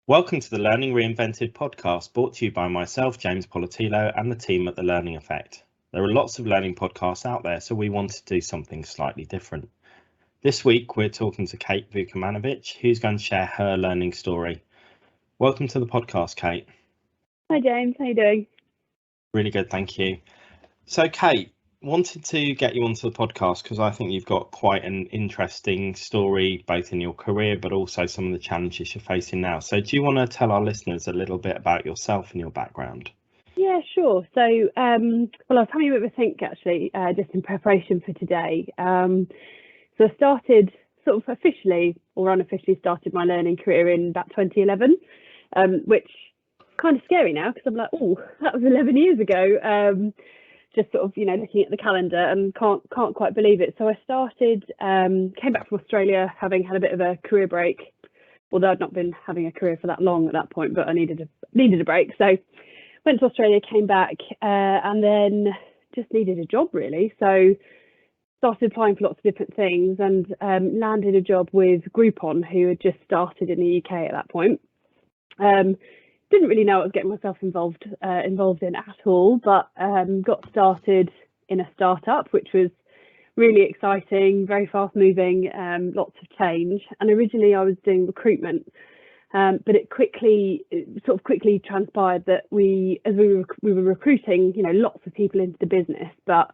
Welcome to the Learning Reinvented podcast, brought to you by myself, James Poletyllo, and the team at The Learning Effect. There are lots of learning podcasts out there, so we wanted to do something slightly different. This week, we're talking to Kate Vukomanovic, who's going to share her learning story. Welcome to the podcast, Kate. Hi, James. How you doing? Really good, thank you. So, Kate, wanted to get you onto the podcast because I think you've got quite an interesting story, both in your career, but also some of the challenges you're facing now. So do you want to tell our listeners a little bit about yourself and your background? Yeah, sure. So, I was having a bit of a think, actually, just in preparation for today. So I started sort of officially or unofficially started my learning career in about 2011, which kind of scary now because I'm like, oh, that was 11 years ago. Just sort of, looking at the calendar and can't quite believe it. So I started, came back from Australia, having had a bit of a career break, although I'd not been having a career for that long at that point, but I needed a break. So went to Australia, came back, and then just needed a job really. So started applying for lots of different things and landed a job with Groupon, who had just started in the UK at that point. Didn't really know what I was getting myself involved in at all, but got started in a startup, which was really exciting, very fast moving, lots of change. And originally I was doing recruitment, but it quickly transpired that we were recruiting, lots of people into the business, but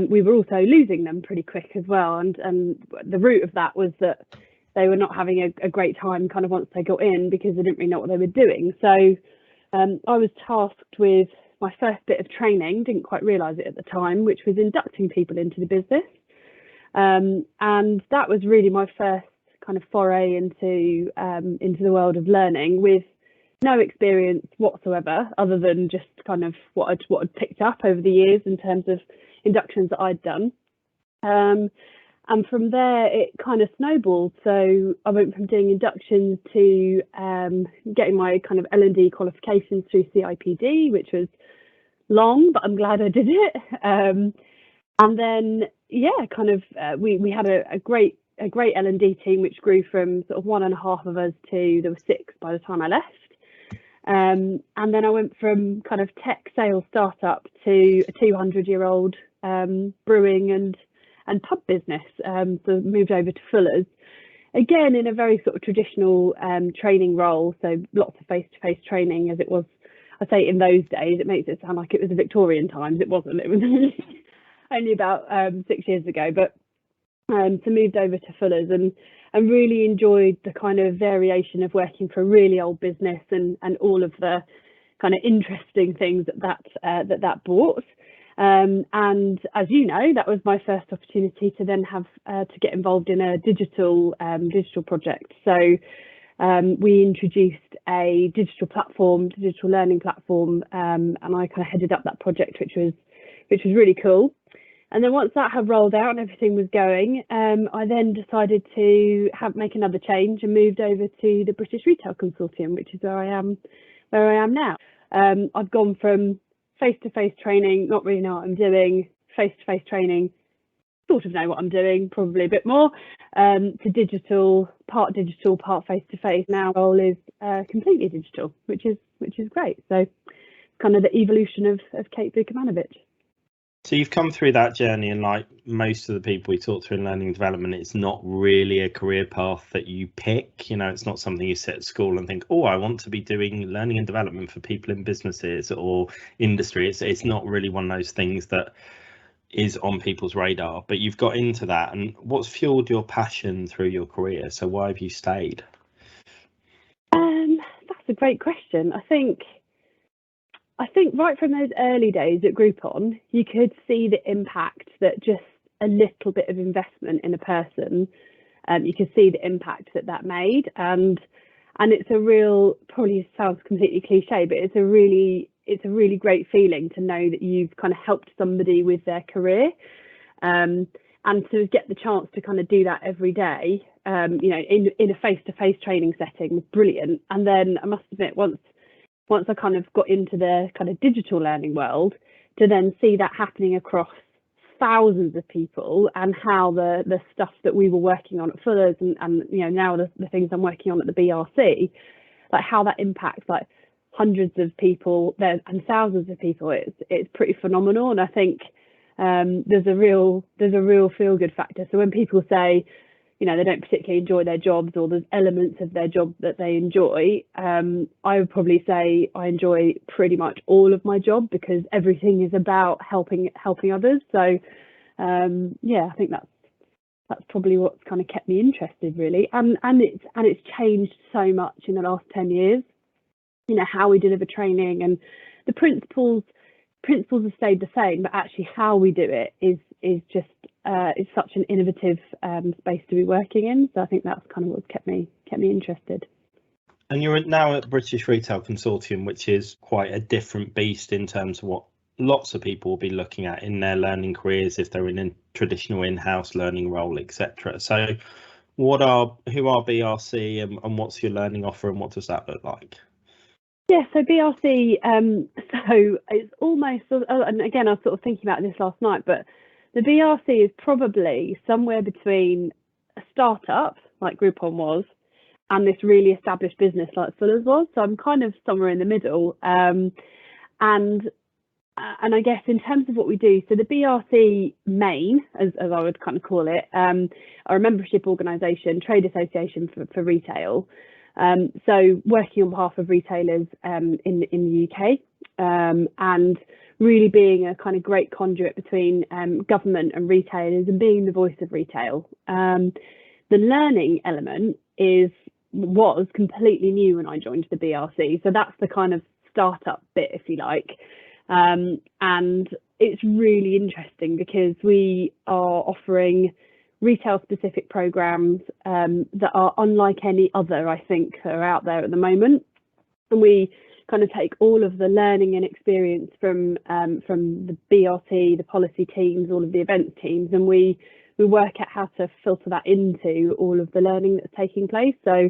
we were also losing them pretty quick as well. And the root of that was that they were not having a great time kind of once they got in because they didn't really know what they were doing. So I was tasked with my first bit of training, didn't quite realise it at the time, which was inducting people into the business. And that was really my first kind of foray into the world of learning, with no experience whatsoever, other than just kind of what I'd picked up over the years in terms of inductions that I'd done. And from there, it kind of snowballed. So I went from doing inductions to getting my kind of L&D qualifications through CIPD, which was long, but I'm glad I did it. And then, we had a great L&D team, which grew from sort of 1.5 of us to there were 6 by the time I left. And then I went from kind of tech sales startup to a 200-year-old brewing and pub business. So moved over to Fuller's, again in a very sort of traditional training role, so lots of face-to-face training, as it was, I say, in those days. It makes it sound like it was the Victorian times. It wasn't. It was only about 6 years ago. But so moved over to Fuller's and really enjoyed the kind of variation of working for a really old business and all of the kind of interesting things that brought. And as you know, that was my first opportunity to then have to get involved in a digital project. So we introduced a digital learning platform, and I kind of headed up that project, which was really cool. And then once that had rolled out and everything was going, I then decided to make another change and moved over to the British Retail Consortium, which is where I am now. I've gone from face-to-face training, not really know what I'm doing, face-to-face training, sort of know what I'm doing, probably a bit more, to digital, part face-to-face. Now role is completely digital, which is great. So kind of the evolution of Kate Vukomanovic. So you've come through that journey, and like most of the people we talk to in learning and development, it's not really a career path that you pick. It's not something you sit at school and think, oh, I want to be doing learning and development for people in businesses or industry. It's not really one of those things that is on people's radar, but you've got into that. And what's fueled your passion through your career? So why have you stayed? That's a great question. I think right from those early days at Groupon, you could see the impact that just a little bit of investment in a person, you could see the impact that made. And it's a real, probably sounds completely cliche, but it's a really great feeling to know that you've kind of helped somebody with their career, and to get the chance to kind of do that every day, in a face-to-face training setting was brilliant. And then I must admit, once I kind of got into the kind of digital learning world, to then see that happening across thousands of people, and how the stuff that we were working on at Fuller's and now the things I'm working on at the BRC, like how that impacts like hundreds of people there and thousands of people, it's pretty phenomenal. And I think there's a real feel good factor. So when people say, you know, they don't particularly enjoy their jobs, or there's elements of their job that they enjoy, I would probably say I enjoy pretty much all of my job, because everything is about helping others. So yeah, I think that's probably what's kind of kept me interested, really. And it's changed so much in the last 10 years. You know, how we deliver training and the principles have stayed the same, but actually how we do it is just it's such an innovative space to be working in. So I think that's kind of what's kept me interested. And you're now at British Retail Consortium, which is quite a different beast in terms of what lots of people will be looking at in their learning careers if they're in a traditional in-house learning role, etc. So who are BRC and what's your learning offer, and what does that look like? Yeah, so BRC, so it's almost, and again, I was sort of thinking about this last night, but the BRC is probably somewhere between a startup, like Groupon was, and this really established business like Fuller's was. So I'm kind of somewhere in the middle. And I guess in terms of what we do, so the BRC main, as I would kind of call it, are a membership organisation, trade association for retail. So working on behalf of retailers in the UK, and really being a kind of great conduit between government and retailers, and being the voice of retail. The learning element was completely new when I joined the BRC, so that's the kind of startup bit, if you like. And it's really interesting because we are offering retail specific programs that are unlike any other, I think, that are out there at the moment. And we kind of take all of the learning and experience from the BRT, the policy teams, all of the events teams, and we work out how to filter that into all of the learning that's taking place. So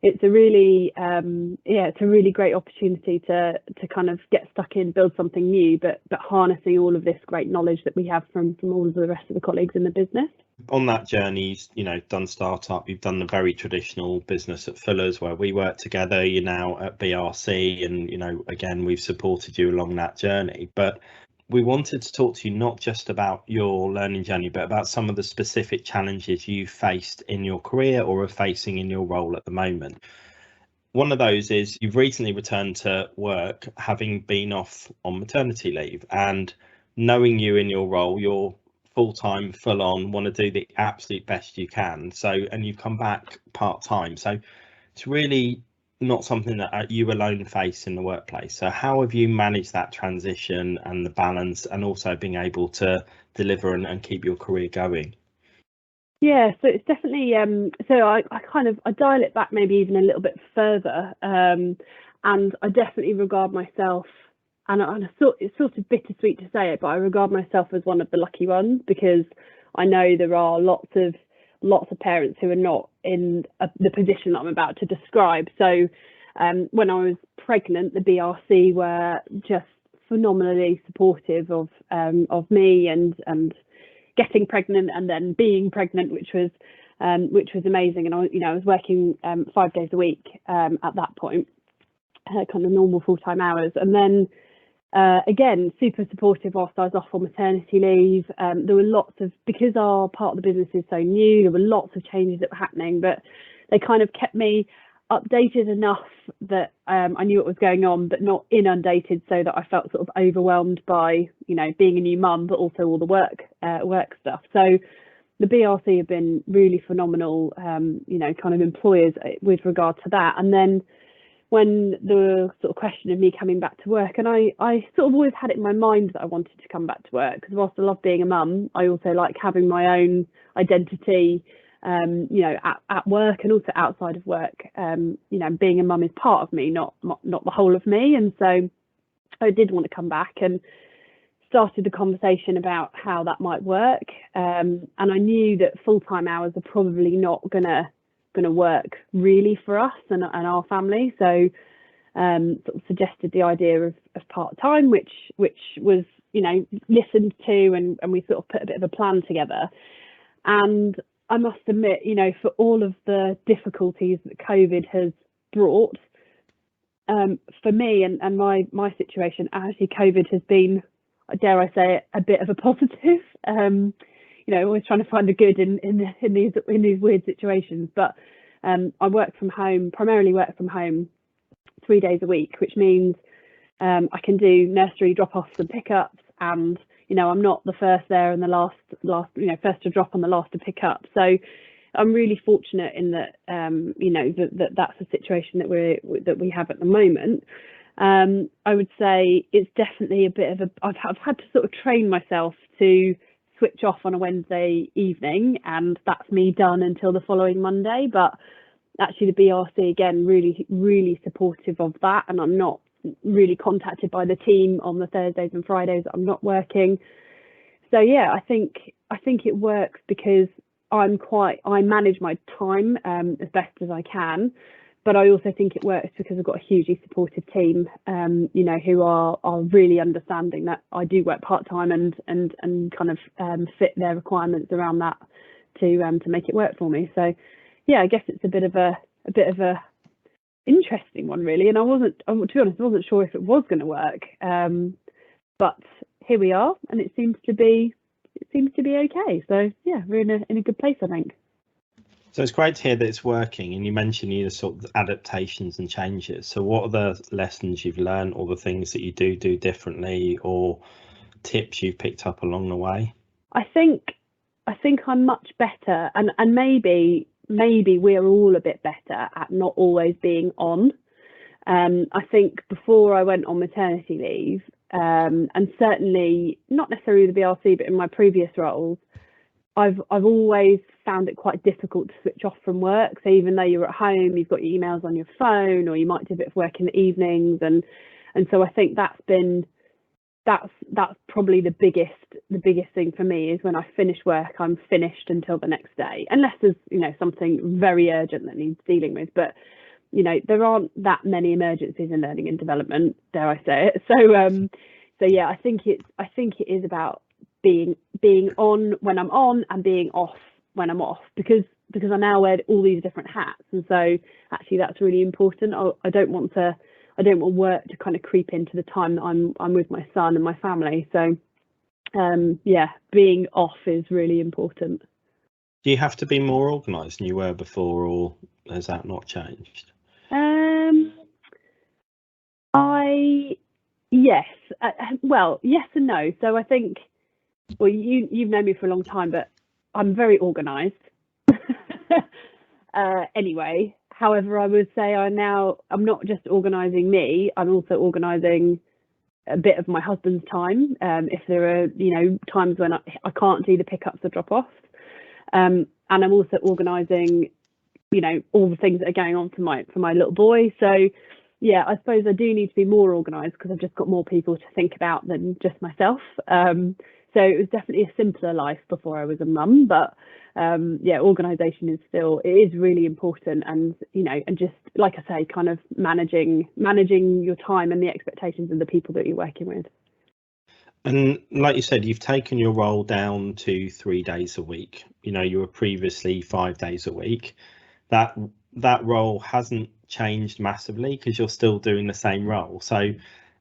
it's a really it's a really great opportunity to kind of get stuck in, build something new, but harnessing all of this great knowledge that we have from all of the rest of the colleagues in the business. On that journey, you know, done startup, you've done the very traditional business at Fuller's where we work together. You're now at BRC, and you know, again, we've supported you along that journey. But we wanted to talk to you not just about your learning journey, but about some of the specific challenges you faced in your career or are facing in your role at the moment. One of those is you've recently returned to work, having been off on maternity leave, and knowing you in your role, you're full-time, full-on, want to do the absolute best you can. So, and you've come back part-time. So it's really not something that you alone face in the workplace. So how have you managed that transition and the balance, and also being able to deliver and keep your career going? Yeah, so it's definitely so I dial it back maybe even a little bit further, and I definitely regard myself, and it's sort of bittersweet to say it, but I regard myself as one of the lucky ones, because I know there are lots of parents who are not in the position that I'm about to describe. So when I was pregnant, the BRC were just phenomenally supportive of me and getting pregnant and then being pregnant, which was amazing. And I was working 5 days a week at that point, kind of normal full-time hours, and then again super supportive whilst I was off on maternity leave. There were lots of, because our part of the business is so new, there were lots of changes that were happening, but they kind of kept me updated enough that I knew what was going on, but not inundated so that I felt sort of overwhelmed by, you know, being a new mum, but also all the work stuff. So the BRC have been really phenomenal, you know, kind of employers with regard to that. And then when the sort of question of me coming back to work, and I sort of always had it in my mind that I wanted to come back to work, because whilst I love being a mum, I also like having my own identity, you know, at work and also outside of work. You know, being a mum is part of me, not the whole of me. And so I did want to come back and started the conversation about how that might work. And I knew that full-time hours are probably not gonna work really for us and our family. So sort of suggested the idea of part-time, which was, you know, listened to, and we sort of put a bit of a plan together. And I must admit, you know, for all of the difficulties that COVID has brought, for me and my situation, actually COVID has been, dare I say it, a bit of a positive. Always trying to find the good in these weird situations. But I primarily work from home 3 days a week, which means I can do nursery drop-offs and pickups, and I'm not the first there and the last first to drop and the last to pick up. So I'm really fortunate in that that's a situation that we have at the moment. I would say it's definitely a bit of I've had to sort of train myself to switch off on a Wednesday evening, and that's me done until the following Monday. But actually the BRC, again, really, really supportive of that, and I'm not really contacted by the team on the Thursdays and Fridays that I'm not working. So yeah, I think it works because I manage my time as best as I can, but I also think it works because I've got a hugely supportive team, who are really understanding that I do work part-time and kind of fit their requirements around that to make it work for me. So yeah, I guess it's a bit of a interesting one, really. And to be honest, I wasn't sure if it was going to work, but here we are, and it seems to be okay. So yeah, we're in a good place, I think. So it's great to hear that it's working, and you mentioned the sort of adaptations and changes. So what are the lessons you've learned, or the things that you do differently, or tips you've picked up along the way? I think I'm much better, and maybe we're all a bit better at not always being on. I think before I went on maternity leave, and certainly not necessarily the BRC, but in my previous roles, I've always found it quite difficult to switch off from work. So even though you're at home, you've got your emails on your phone, or you might do a bit of work in the evenings, and so I think that's probably the biggest thing for me, is when I finish work, I'm finished until the next day, unless there's something very urgent that needs dealing with. But there aren't that many emergencies in learning and development, dare I say it. So yeah, I think it is about being on when I'm on and being off when I'm off, because I now wear all these different hats, and so actually that's really important. I don't want work to kind of creep into the time that I'm with my son and my family. So yeah, being off is really important. Do you have to be more organised than you were before, or has that not changed? Yes. Well, yes and no. So I think, well, you've known me for a long time, but I'm very organised. Anyway, however, I would say I'm not just organising me, I'm also organising a bit of my husband's time. If there are, times when I can't do the pickups or drop-offs. And I'm also organising, all the things that are going on for my little boy. So yeah, I suppose I do need to be more organised, because I've just got more people to think about than just myself. So it was definitely a simpler life before I was a mum, but yeah, organisation is really important, and and just like I say, kind of managing your time and the expectations of the people that you're working with. And like you said, you've taken your role down to 3 days a week. You were previously 5 days a week. That role hasn't changed massively, because you're still doing the same role. So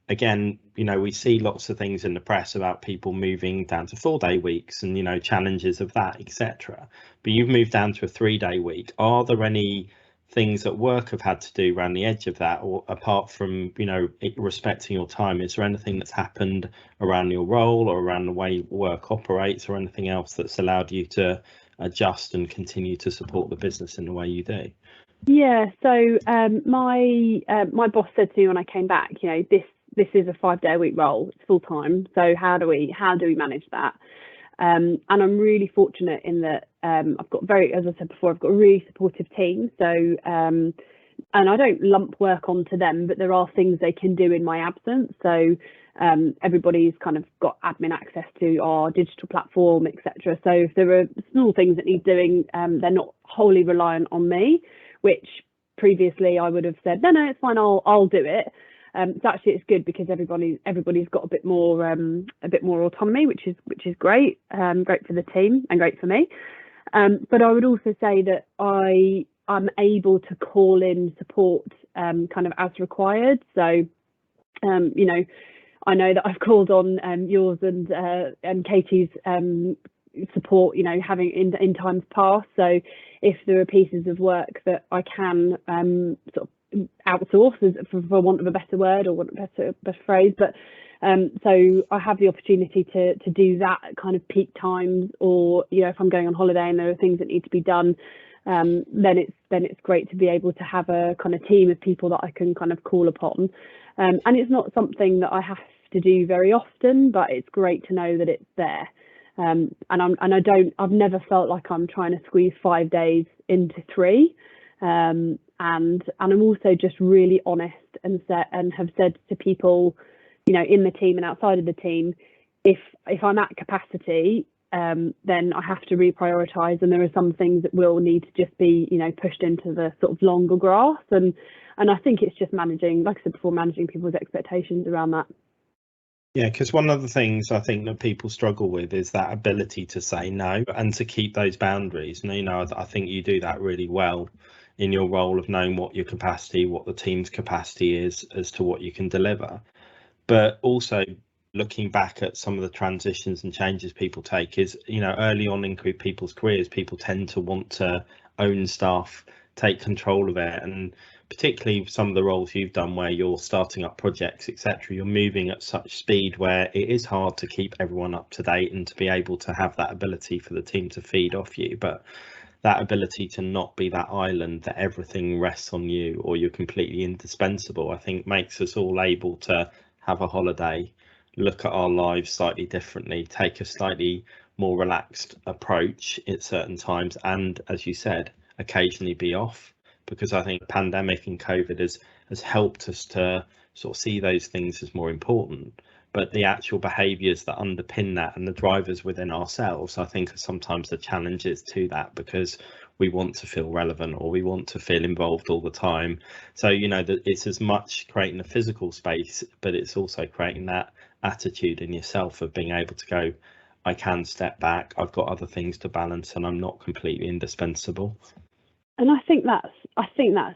again, we see lots of things in the press about people moving down to 4-day weeks and challenges of that, etc. But you've moved down to a 3-day week. Are there any things that work have had to do around the edge of that, or apart from respecting your time, is there anything that's happened around your role or around the way work operates, or anything else that's allowed you to adjust and continue to support the business in the way you do? Yeah, so my boss said to me when I came back, this is a 5-day-a-week role, it's full time. So how do we manage that? And I'm really fortunate in that I've got as I said before, I've got a really supportive team. So and I don't lump work onto them, but there are things they can do in my absence. So everybody's kind of got admin access to our digital platform, etc. So if there are small things that need doing, they're not wholly reliant on me, which previously I would have said, no, it's fine, I'll do it. So actually it's good, because everybody's got a bit more autonomy, which is great, great for the team and great for me. But I would also say that I'm able to call in support kind of as required. So, you know, I know that I've called on yours and Katie's support, you know, having in times past. So if there are pieces of work that I can sort of outsource, for want of a better word or want a better phrase, but so I have the opportunity to do that at kind of peak times, or, you know, if I'm going on holiday and there are things that need to be done, then it's great to be able to have a kind of team of people that I can kind of call upon. And it's not something that I have to do very often, but it's great to know that it's there. And I've never felt like I'm trying to squeeze 5 days into 3. And I'm also just really honest and have said to people, you know, in the team and outside of the team, if I'm at capacity, then I have to reprioritize, and there are some things that will need to just be, you know, pushed into the sort of longer grass. And I think it's just managing, like I said before, managing people's expectations around that. Yeah, because one of the things I think that people struggle with is that ability to say no and to keep those boundaries. And, you know, I think you do that really well in your role of knowing what your capacity, what the team's capacity is as to what you can deliver. But also looking back at some of the transitions and changes people take is, you know, early on in people's careers, people tend to want to own stuff, take control of it. And particularly some of the roles you've done where you're starting up projects, etc., you're moving at such speed where it is hard to keep everyone up to date and to be able to have that ability for the team to feed off you. But that ability to not be that island that everything rests on you or you're completely indispensable, I think makes us all able to have a holiday, look at our lives slightly differently, take a slightly more relaxed approach at certain times, and, as you said, occasionally be off. Because I think pandemic and COVID has helped us to sort of see those things as more important. But the actual behaviours that underpin that and the drivers within ourselves, I think, are sometimes the challenges to that, because we want to feel relevant or we want to feel involved all the time. So, you know, that it's as much creating a physical space, but it's also creating that attitude in yourself of being able to go, I can step back, I've got other things to balance, and I'm not completely indispensable. And I think that's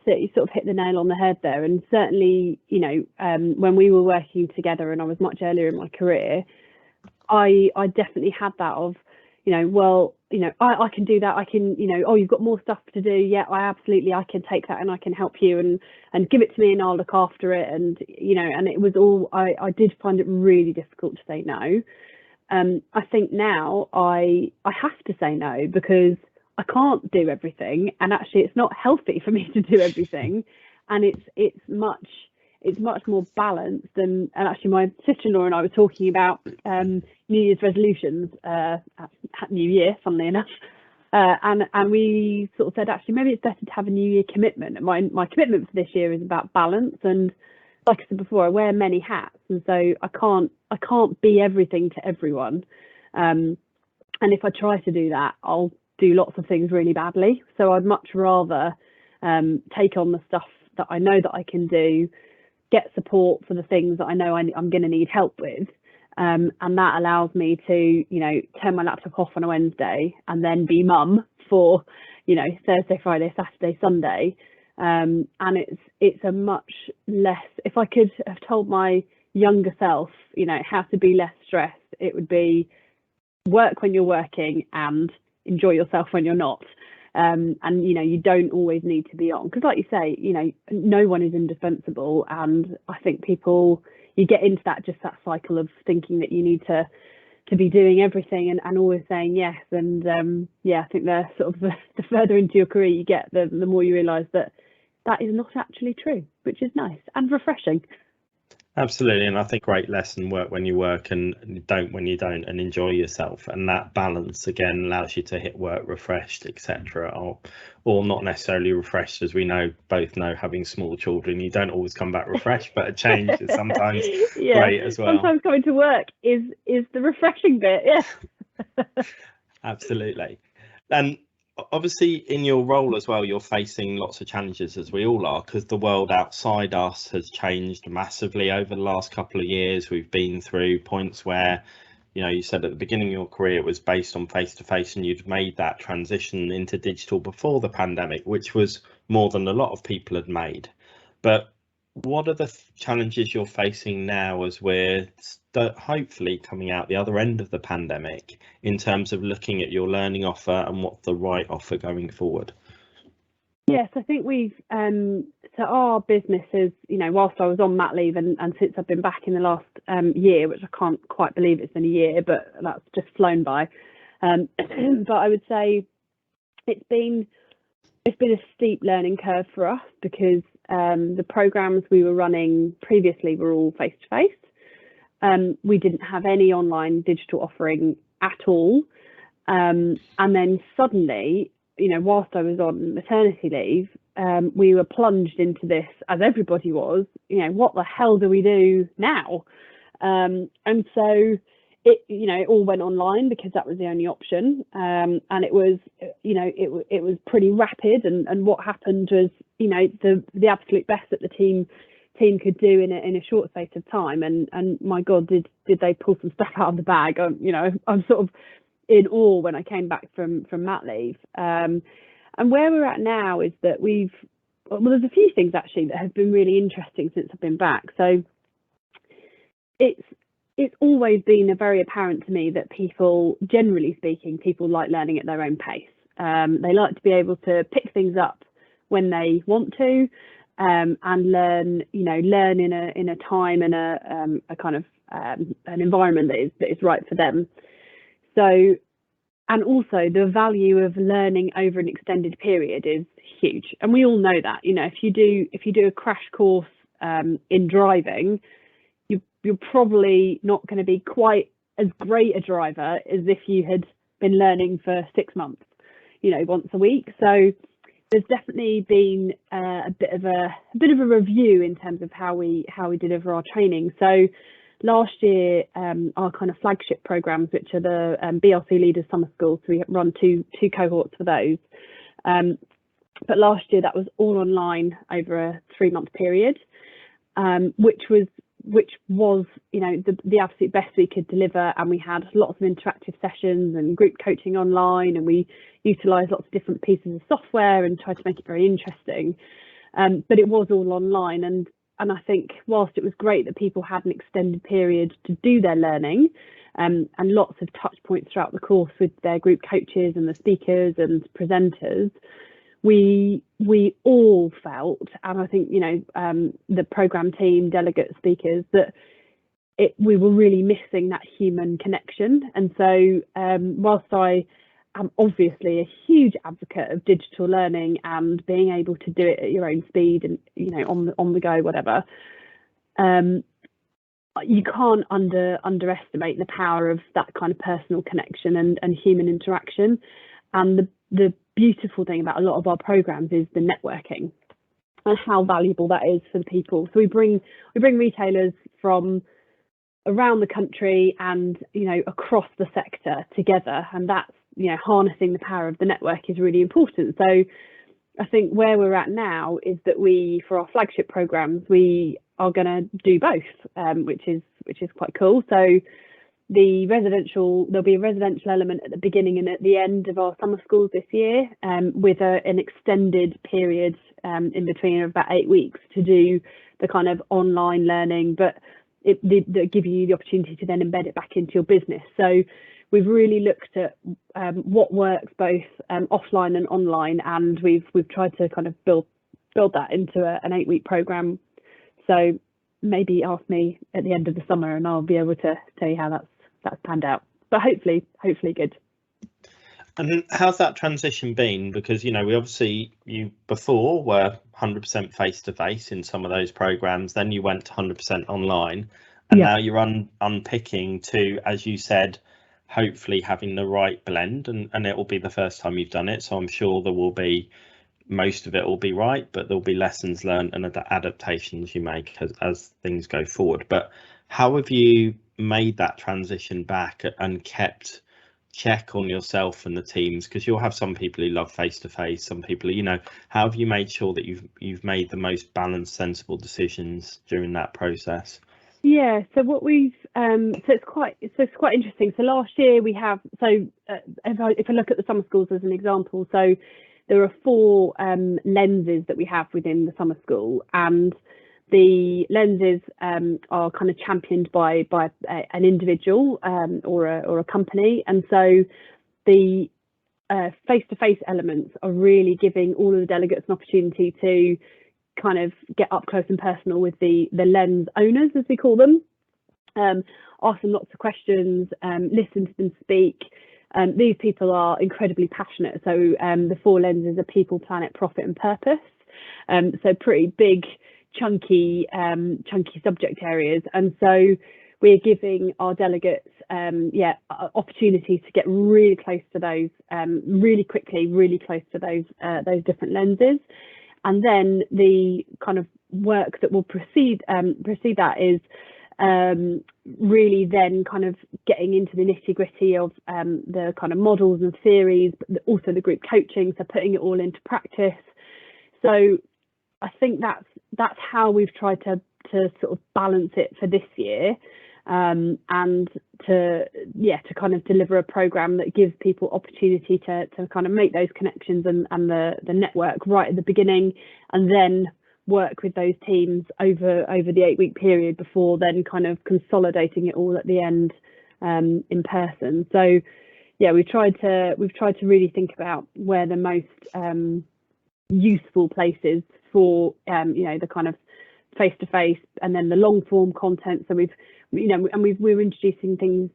it. You sort of hit the nail on the head there. And certainly, you know, when we were working together and I was much earlier in my career, I definitely had that of, you know, well, you know, I can do that. I can, you know, oh, you've got more stuff to do. Yeah, I can take that and I can help you and give it to me and I'll look after it. And, you know, and it was all, I did find it really difficult to say no. I think now I have to say no, because I can't do everything, and actually it's not healthy for me to do everything, and it's much more balanced. And actually my sister-in-law and I were talking about New Year's resolutions at New Year, funnily enough, and we sort of said, actually maybe it's better to have a New Year commitment. And my commitment for this year is about balance, and like I said before, I wear many hats, and so I can't be everything to everyone, and if I try to do that, I'll do lots of things really badly. So I'd much rather take on the stuff that I know that I can do, get support for the things that I know I'm going to need help with, and that allows me to, you know, turn my laptop off on a Wednesday and then be mum for, you know, Thursday, Friday, Saturday, Sunday, and it's a much less. If I could have told my younger self, you know, how to be less stressed, it would be work when you're working and enjoy yourself when you're not. And, you know, you don't always need to be on, because like you say, you know, no one is indispensable. And I think you get into that cycle of thinking that you need to be doing everything and always saying yes. And yeah, I think the further into your career you get, the more you realise that is not actually true, which is nice and refreshing. Absolutely, and I think great lesson: work when you work and don't when you don't, and enjoy yourself. And that balance again allows you to hit work refreshed, etc., or not necessarily refreshed, as we both know, having small children, you don't always come back refreshed, but a change is sometimes great as well. Sometimes coming to work is the refreshing bit. Yeah. Absolutely. And obviously in your role as well, you're facing lots of challenges, as we all are, because the world outside us has changed massively over the last couple of years. We've been through points where, you know, you said at the beginning of your career it was based on face-to-face, and you'd made that transition into digital before the pandemic, which was more than a lot of people had made. But what are the challenges you're facing now as we're hopefully coming out the other end of the pandemic in terms of looking at your learning offer and what's the right offer going forward? Yes, I think we've, so our business is, you know, whilst I was on mat leave and since I've been back in the last year, which I can't quite believe it's been a year, but that's just flown by. But I would say it's been a steep learning curve for us, because the programs we were running previously were all face-to-face. We didn't have any online digital offering at all. And then suddenly, you know, whilst I was on maternity leave, we were plunged into this, as everybody was, you know, what the hell do we do now? And so it, you know, it all went online because that was the only option. And it was, you know, it was pretty rapid. And what happened was, you know, the absolute best that the team could do in a short space of time. And my God, did they pull some stuff out of the bag? You know, I'm sort of in awe when I came back from mat leave. And where we're at now is that there's a few things actually that have been really interesting since I've been back. So it's always been very apparent to me that people, generally speaking, people like learning at their own pace. They like to be able to pick things up when they want to, and learn in a time and a kind of an environment that is right for them. So, and also the value of learning over an extended period is huge, and we all know that. You know, if you do a crash course in driving, you're probably not going to be quite as great a driver as if you had been learning for 6 months, you know, once a week. So there's definitely been a bit of a review in terms of how we deliver our training. So last year, our kind of flagship programs, which are the BLC Leaders Summer Schools, so we run two cohorts for those. But last year that was all online over a 3-month period, which was, you know, the absolute best we could deliver. And we had lots of interactive sessions and group coaching online, and we utilised lots of different pieces of software and tried to make it very interesting. But it was all online, and I think whilst it was great that people had an extended period to do their learning, and lots of touch points throughout the course with their group coaches and the speakers and presenters, we all felt, and I think, you know, the programme team, delegate speakers, that we were really missing that human connection. And so whilst I am obviously a huge advocate of digital learning and being able to do it at your own speed and, you know, on the go, whatever, you can't underestimate the power of that kind of personal connection and human interaction. And the beautiful thing about a lot of our programs is the networking and how valuable that is for the people. So we bring retailers from around the country and, you know, across the sector together, and that's, you know, harnessing the power of the network is really important. So I think where we're at now is that for our flagship programs, we are going to do both, which is quite cool. So there'll be a residential element at the beginning and at the end of our summer schools this year, with an extended period in between of about 8 weeks to do the kind of online learning, but that give you the opportunity to then embed it back into your business. So we've really looked at what works both offline and online, and we've tried to kind of build that into an 8-week program. So maybe ask me at the end of the summer and I'll be able to tell you how that's panned out, but hopefully good. And how's that transition been? Because, you know, you before were 100% face-to-face in some of those programs, then you went to 100% online, and now you're unpicking to, as you said, hopefully having the right blend, and it will be the first time you've done it, so I'm sure most of it will be right, but there'll be lessons learned and adaptations you make as things go forward. But how have you made that transition back and kept check on yourself and the teams? Because you'll have some people who love face-to-face, some people, you know, how have you made sure that you've made the most balanced, sensible decisions during that process? Yeah, so what we've it's quite interesting. So last year we have if I look at the summer schools as an example, so there are four lenses that we have within the summer school, and the lenses are kind of championed by an individual or a company, and so the face-to-face elements are really giving all of the delegates an opportunity to kind of get up close and personal with the lens owners, as we call them, ask them lots of questions, listen to them speak. These people are incredibly passionate. So the four lenses are people, planet, profit and purpose. So pretty big, chunky subject areas. And so we're giving our delegates opportunity to get really close to those, really quickly, really close to those different lenses. And then the kind of work that will precede that is really then kind of getting into the nitty-gritty of the kind of models and theories, but also the group coaching, so putting it all into practice. So I think that's how we've tried to sort of balance it for this year, and to kind of deliver a program that gives people opportunity to kind of make those connections and the network right at the beginning, and then work with those teams over the 8-week period before then kind of consolidating it all at the end in person. So yeah, we've tried to really think about where the most useful places for the kind of face-to-face and then the long form content. So we're introducing things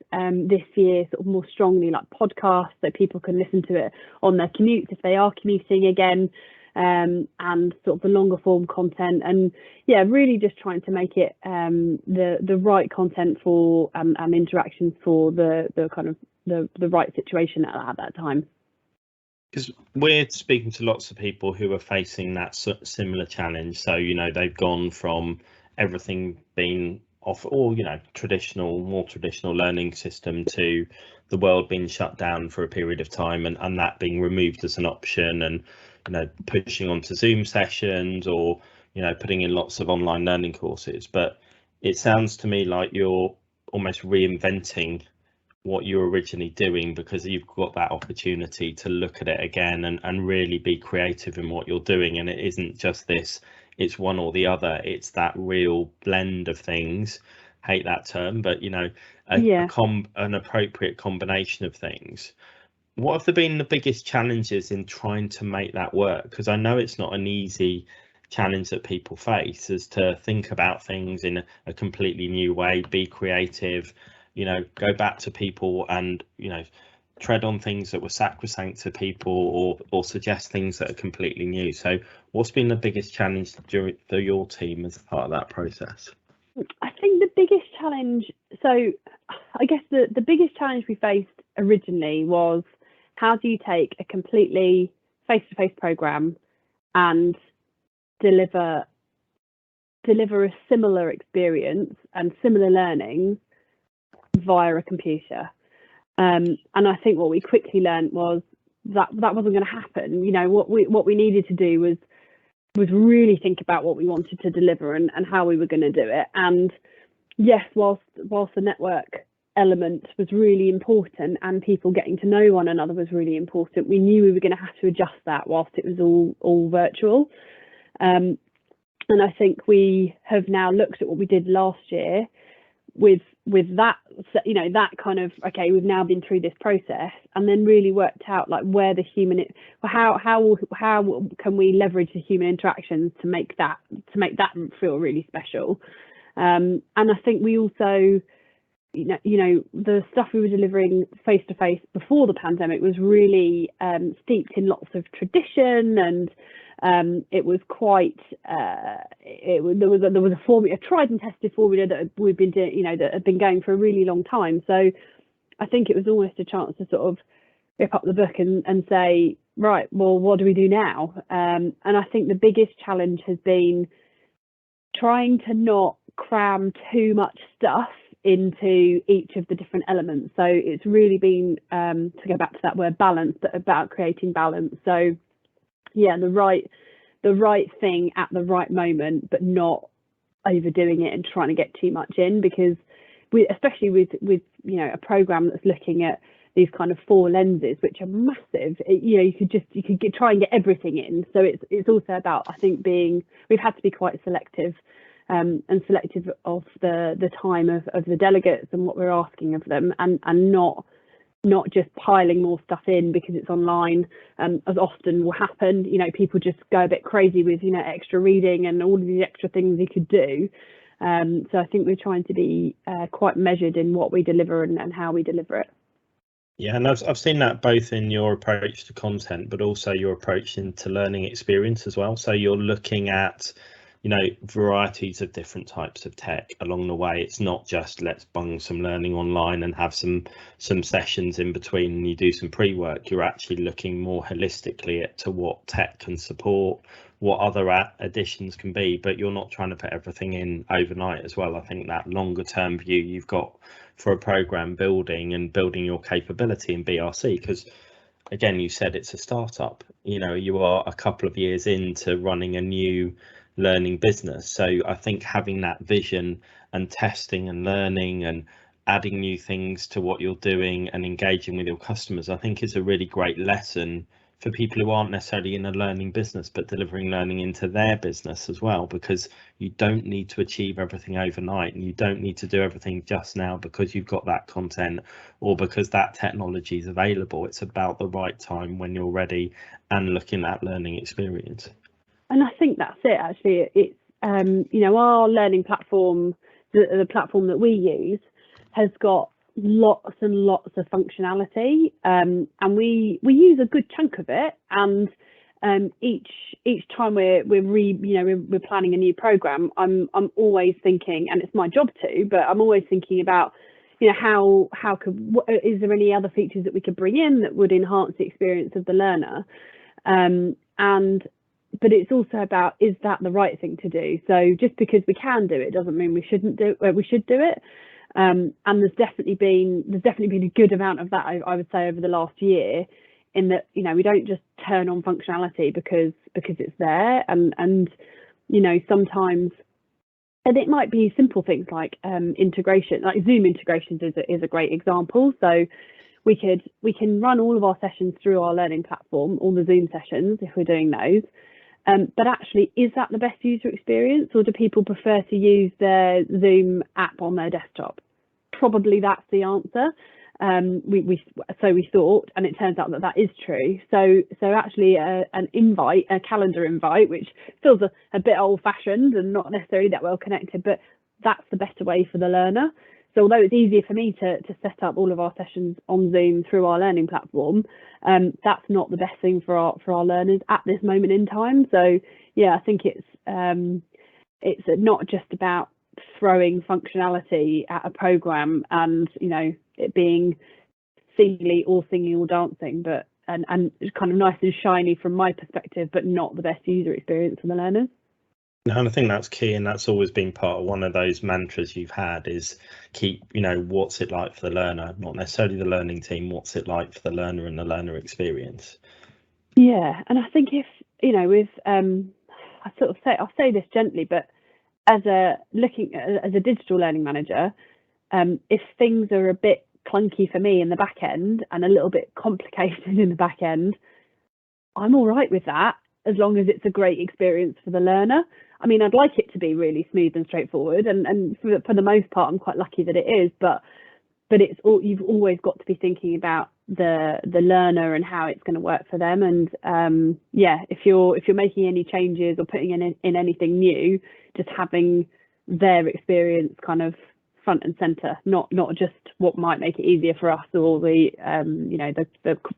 this year sort of more strongly, like podcasts, so people can listen to it on their commutes if they are commuting again, and sort of the longer form content, and really just trying to make it the right content for and interactions for the kind of the right situation at that time. Because we're speaking to lots of people who are facing that similar challenge. So, they've gone from everything being off, or, more traditional learning system, to the world being shut down for a period of time, and that being removed as an option, and, pushing onto Zoom sessions, or, putting in lots of online learning courses. But it sounds to me like you're almost reinventing what you're originally doing, because you've got that opportunity to look at it again and really be creative in what you're doing. And it isn't just this, it's one or the other, it's that real blend of things. Hate that term, but an appropriate combination of things. What have been the biggest challenges in trying to make that work? Because I know it's not an easy challenge that people face, is to think about things in a completely new way, be creative, go back to people and, tread on things that were sacrosanct to people, or suggest things that are completely new. So what's been the biggest challenge for your team as part of that process? I think the biggest challenge, so I guess the biggest challenge we faced originally was, how do you take a completely face-to-face program and deliver a similar experience and similar learning via a computer? And I think what we quickly learned was that wasn't going to happen. What we needed to do was really think about what we wanted to deliver and how we were going to do it. And yes, whilst the network element was really important and people getting to know one another was really important, we knew we were going to have to adjust that whilst it was all virtual. And I think we have now looked at what we did last year with that, that kind of, okay, we've now been through this process, and then really worked out like where the human, how can we leverage the human interactions to make that feel really special. And I think we also, the stuff we were delivering face to face before the pandemic was really steeped in lots of tradition, and it was quite there was a tried and tested formula that we've been doing, that had been going for a really long time. So I think it was almost a chance to sort of rip up the book and say, right, well, what do we do now? And I think the biggest challenge has been trying to not cram too much stuff into each of the different elements. So it's really been, to go back to that word balance, but about creating balance. So the right thing at the right moment, but not overdoing it and trying to get too much in, because especially with a program that's looking at these kind of 4 lenses, which are massive, you could try and get everything in. So it's also about, I think, we've had to be quite selective, and selective of the time of the delegates and what we're asking of them, and not just piling more stuff in because it's online, as often will happen. People just go a bit crazy with extra reading and all of these extra things you could do. So I think we're trying to be quite measured in what we deliver and how we deliver it. Yeah, and I've seen that both in your approach to content, but also your approach into learning experience as well. So you're looking at varieties of different types of tech along the way. It's not just let's bung some learning online and have some sessions in between and you do some pre-work. You're actually looking more holistically to what tech can support, what other additions can be, but you're not trying to put everything in overnight as well. I think that longer term view you've got for a program building and building your capability in BRC, because again, you said it's a startup. You are a couple of years into running a new learning business. So I think having that vision and testing and learning and adding new things to what you're doing and engaging with your customers, I think is a really great lesson for people who aren't necessarily in a learning business, but delivering learning into their business as well, because you don't need to achieve everything overnight and you don't need to do everything just now because you've got that content or because that technology is available. It's about the right time when you're ready and looking at learning experience. And I think that's it, actually. It's our learning platform, the platform that we use, has got lots and lots of functionality, and we use a good chunk of it. And each time we're planning a new program, I'm always thinking, and it's my job too, but I'm always thinking about is there any other features that we could bring in that would enhance the experience of the learner, but it's also about, is that the right thing to do? So just because we can do it doesn't mean we should do it. And there's definitely been a good amount of that, I would say, over the last year, in that we don't just turn on functionality because it's there, and sometimes, and it might be simple things like integration, like Zoom integrations is a great example. So we can run all of our sessions through our learning platform, all the Zoom sessions, if we're doing those. But actually, is that the best user experience, or do people prefer to use their Zoom app on their desktop? Probably that's the answer. We thought, and it turns out that is true. So actually, a calendar invite, which feels a bit old-fashioned and not necessarily that well connected, but that's the better way for the learner. So although it's easier for me to set up all of our sessions on Zoom through our learning platform, that's not the best thing for our learners at this moment in time. So yeah, I think it's not just about throwing functionality at a program and it being seemingly all singing or dancing, but and it's kind of nice and shiny from my perspective, but not the best user experience for the learners. And I think that's key, and that's always been part of one of those mantras you've had, is keep, what's it like for the learner, not necessarily the learning team, what's it like for the learner and the learner experience. Yeah, and I think if, I'll say this gently, but as a digital learning manager, if things are a bit clunky for me in the back end and a little bit complicated in the back end, I'm all right with that, as long as it's a great experience for the learner. I mean, I'd like it to be really smooth and straightforward, and for the most part, I'm quite lucky that it is. But it's you've always got to be thinking about the learner and how it's going to work for them. And if you're making any changes or putting in anything new, just having their experience kind of front and center, not just what might make it easier for us or the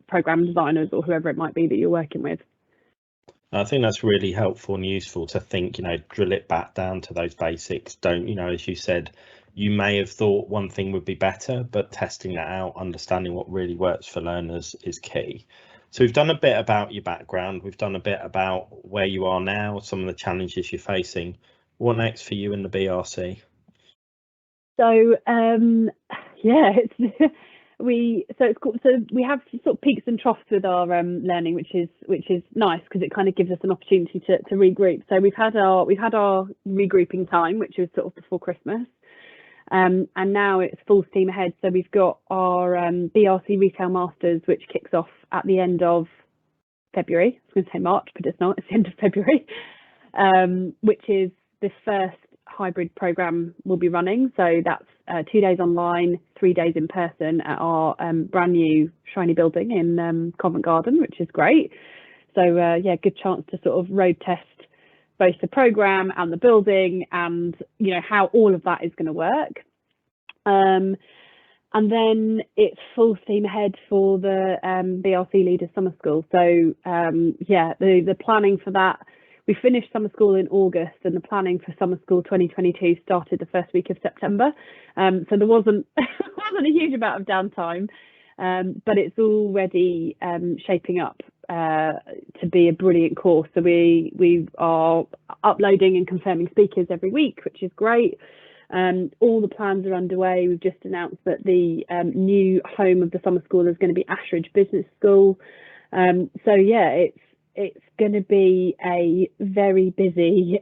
program designers or whoever it might be that you're working with. I think that's really helpful and useful to think, drill it back down to those basics. Don't, as you said, you may have thought one thing would be better, but testing that out, understanding what really works for learners is key. So we've done a bit about your background. We've done a bit about where you are now, some of the challenges you're facing. What next for you in the BRC? So, it's cool. So we have sort of peaks and troughs with our learning, which is nice because it kind of gives us an opportunity to regroup. So we've had our regrouping time, which was sort of before Christmas, and now it's full steam ahead. So we've got our BRC Retail Masters, which kicks off at the end of February. I was going to say March, but it's not. It's the end of February, which is the first hybrid program we'll be running. So that's 2 days online, 3 days in person at our brand new shiny building in Covent Garden, which is great. So yeah, good chance to sort of road test both the program and the building, and how all of that is going to work. And then it's full steam ahead for the BRC Leaders Summer School. So yeah, the planning for that. We finished summer school in August, and the planning for summer school 2022 started the first week of September. So there wasn't a huge amount of downtime, but it's already shaping up to be a brilliant course. So we are uploading and confirming speakers every week, which is great. All the plans are underway. We've just announced that the new home of the summer school is going to be Ashridge Business School. So yeah, it's going to be a very busy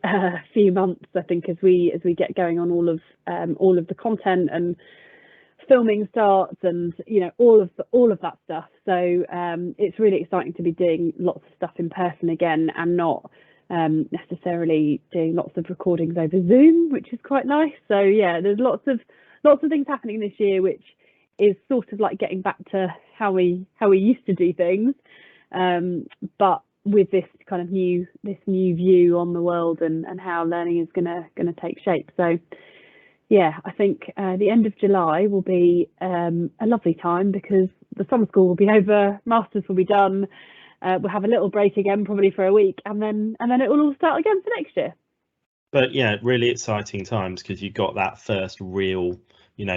few months, I think, as we get going on all of the content and filming starts, and all of that stuff. So it's really exciting to be doing lots of stuff in person again, and not necessarily doing lots of recordings over Zoom, which is quite nice. So yeah, there's lots of things happening this year, which is sort of like getting back to how we used to do things, but with this kind of new view on the world and how learning is gonna take shape. So yeah, I think the end of July will be a lovely time, because the summer school will be over, masters will be done, we'll have a little break again probably for a week, and then it will all start again for next year. But yeah, really exciting times, because you've got that first real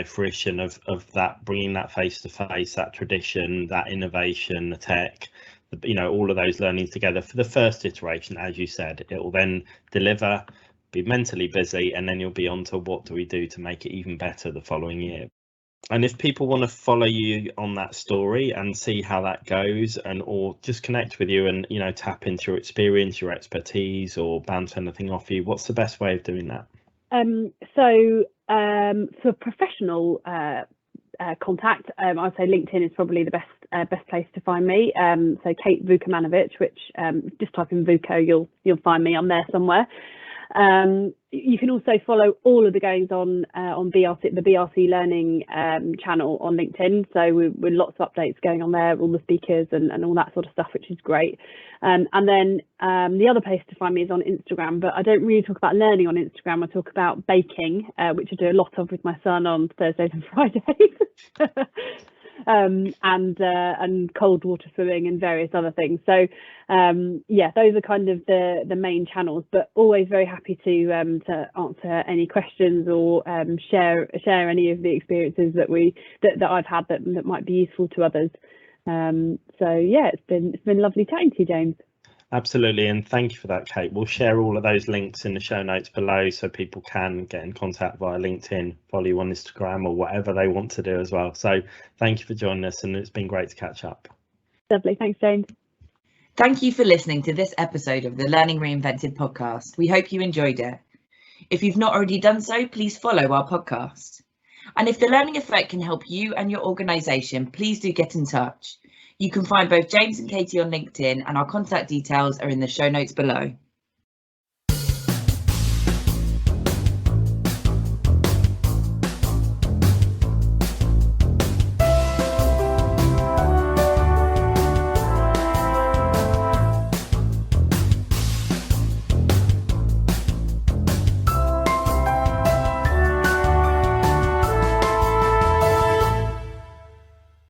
fruition of that, bringing that face to face, that tradition, that innovation, the tech, all of those learnings together for the first iteration. As you said, it will then deliver, be mentally busy, and then you'll be on to what do we do to make it even better the following year. And if people want to follow you on that story and see how that goes, or just connect with you and tap into your experience, your expertise, or bounce anything off you, what's the best way of doing that? So for professional contact, I'd say LinkedIn is probably the best place to find me. So Kate Vukomanovic, which just type in Vuko, you'll find me on there somewhere. You can also follow all of the goings on BRC, the BRC Learning channel on LinkedIn. So with lots of updates going on there, all the speakers and all that sort of stuff, which is great. And then the other place to find me is on Instagram, but I don't really talk about learning on Instagram. I talk about baking, which I do a lot of with my son on Thursdays and Fridays. And cold water swimming and various other things. So yeah, those are kind of the main channels, but always very happy to answer any questions or share any of the experiences that I've had that might be useful to others. So yeah, it's been lovely chatting to you, James. Absolutely, and thank you for that, Kate. We'll share all of those links in the show notes below, so people can get in contact via LinkedIn, follow you on Instagram, or whatever they want to do as well. So thank you for joining us, and it's been great to catch up. Lovely, thanks, James. Thank you for listening to this episode of the Learning Reinvented podcast. We hope you enjoyed it. If you've not already done so, please follow our podcast. And if the Learning Effect can help you and your organisation, please do get in touch. You can find both James and Katie on LinkedIn, and our contact details are in the show notes below.